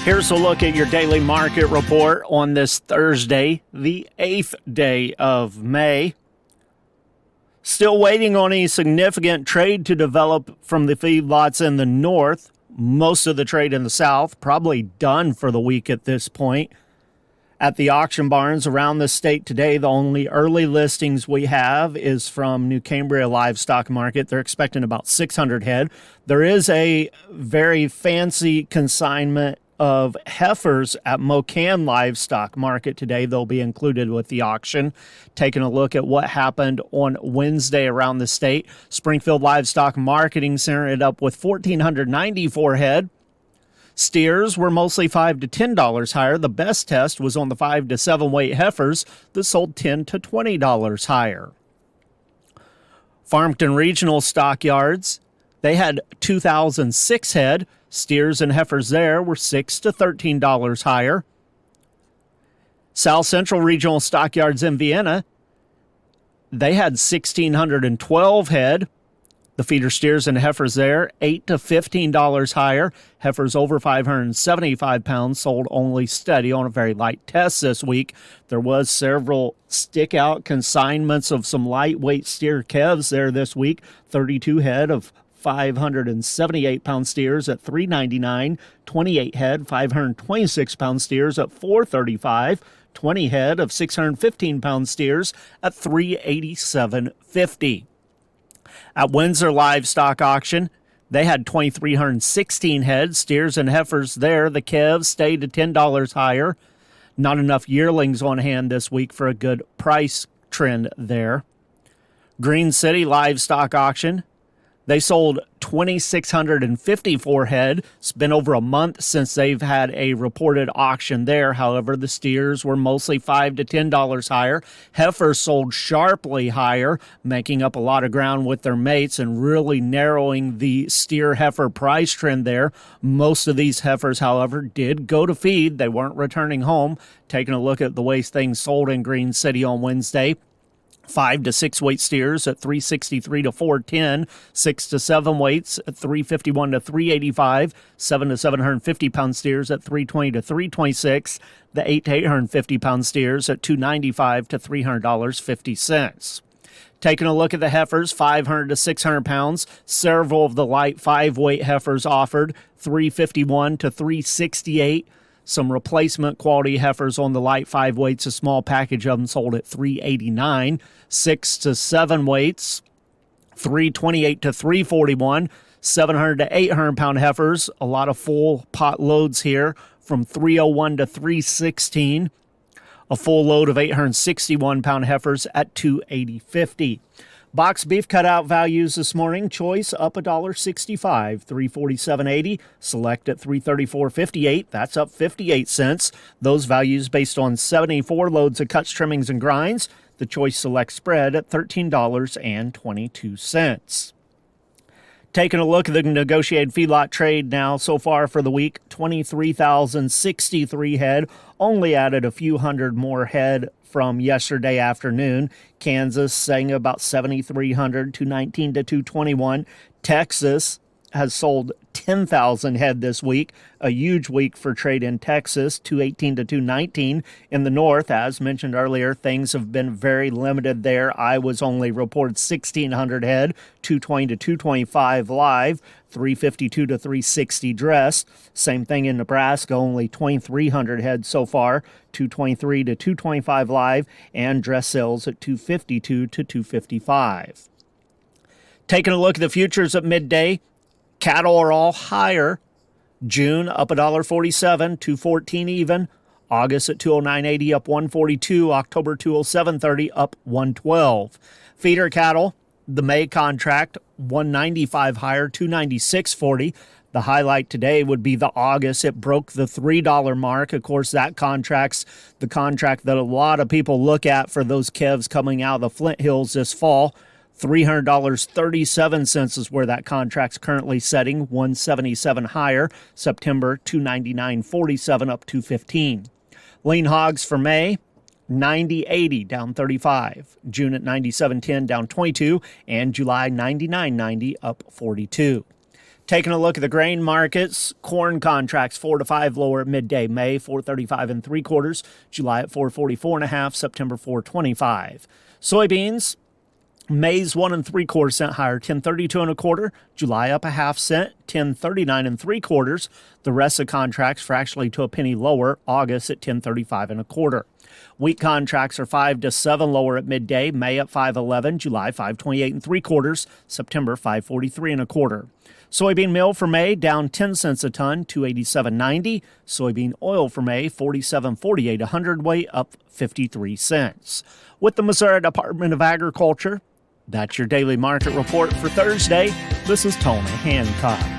Here's a look at your daily market report on this Thursday, the 8th day of May. Still waiting on a significant trade to develop from the feedlots in the north. Most of the trade in the south probably done for the week at this point. At the auction barns around the state today, the only early listings we have is from New Cambria Livestock Market. They're expecting about 600 head. There is a very fancy consignment of heifers at Mocan Livestock Market today. They'll be included with the auction. Taking a look at what happened on Wednesday around the state. Springfield Livestock Marketing Center ended up with 1,494 head. Steers were mostly $5 to $10 higher. The best test was on the 5 to 7 weight heifers that sold $10 to $20 higher. Farmington Regional Stockyards, they had 2,006 head. Steers and heifers there were $6 to $13 higher. South Central Regional Stockyards in Vienna, they had 1,612 head. The feeder steers and heifers there, $8 to $15 higher. Heifers over 575 pounds sold only steady on a very light test this week. There was several stick-out consignments of some lightweight steer calves there this week. 32 head of 578-pound steers at $399, 28 head, 526-pound steers at $435, 20 head of 615-pound steers at $387.50. At Windsor Livestock Auction, they had 2,316 head, steers and heifers there. The calves stayed at $10 higher. Not enough yearlings on hand this week for a good price trend there. Green City Livestock Auction, they sold 2,654 head. It's been over a month since they've had a reported auction there. However, the steers were mostly $5 to $10 higher. Heifers sold sharply higher, making up a lot of ground with their mates and really narrowing the steer-heifer price trend there. Most of these heifers, however, did go to feed. They weren't returning home. Taking a look at the way things sold in Green City on Wednesday. 5 to 6 weight steers at $363 to $410, 6 to 7 weights at $351 to $385, 7 to 750 pound steers at $320 to $326, the 8 to 850 pound steers at $295 to $300.50. Taking a look at the heifers, 500 to 600 pounds, several of the light 5-weight heifers offered, $351 to $368. Some replacement quality heifers on the light 5 weights, a small package of them sold at $389. 6 to 7 weights, $328 to $341. 700 to 800 pound heifers, a lot of full pot loads here, from $301 to $316. A full load of 861 pound heifers at $280.50. Box beef cutout values this morning. Choice up $1.65, $347.80. Select at $334.58. That's up 58 cents. Those values based on 74 loads of cuts, trimmings, and grinds. The Choice Select spread at $13.22. Taking a look at the negotiated feedlot trade now so far for the week, 23,063 head. Only added a few hundred more head from yesterday afternoon. Kansas saying about 7,300, 219 to 221. Texas has sold 10,000 head this week, a huge week for trade in Texas, 218 to 219. In the north, as mentioned earlier, things have been very limited there. Iowa's only reported 1,600 head, 220 to 225 live, 352 to 360 dressed. Same thing in Nebraska, only 2,300 head so far, 223 to 225 live, and dress sales at 252 to 255. Taking a look at the futures at midday, cattle are all higher. June up $1.47, $2.14 even. August at $209.80 up $1.42. October $207.30 up $1.12. Feeder cattle, the May contract $195 higher, $296.40. The highlight today would be the August. It broke the $3 mark. Of course, that contract's the contract that a lot of people look at for those calves coming out of the Flint Hills this fall. $300.37 is where that contract's currently setting, $177 higher. September $299.47 up $215. Lean hogs for May, $90.80 down $35. June at $97.10 down $22, and July $99.90 up $42. Taking a look at the grain markets, corn contracts 4 to 5 lower at midday. May 435 and 3/4, July at 444 and a half, September 425. Soybeans, May's 1 3/4 cent higher, 10.32 and a quarter. July up a half cent, 10.39 and 3/4. The rest of contracts fractionally to a penny lower. August at 10.35 and a quarter. Wheat contracts are 5 to 7 lower at midday. May at 5.11, July 5.28 and 3/4, September 5.43 and a quarter. Soybean meal for May down 10 cents a ton, 287.90. Soybean oil for May 47.48 a hundredweight, up 53 cents. With the Missouri Department of Agriculture, that's your daily market report for Thursday. This is Tony Hancock.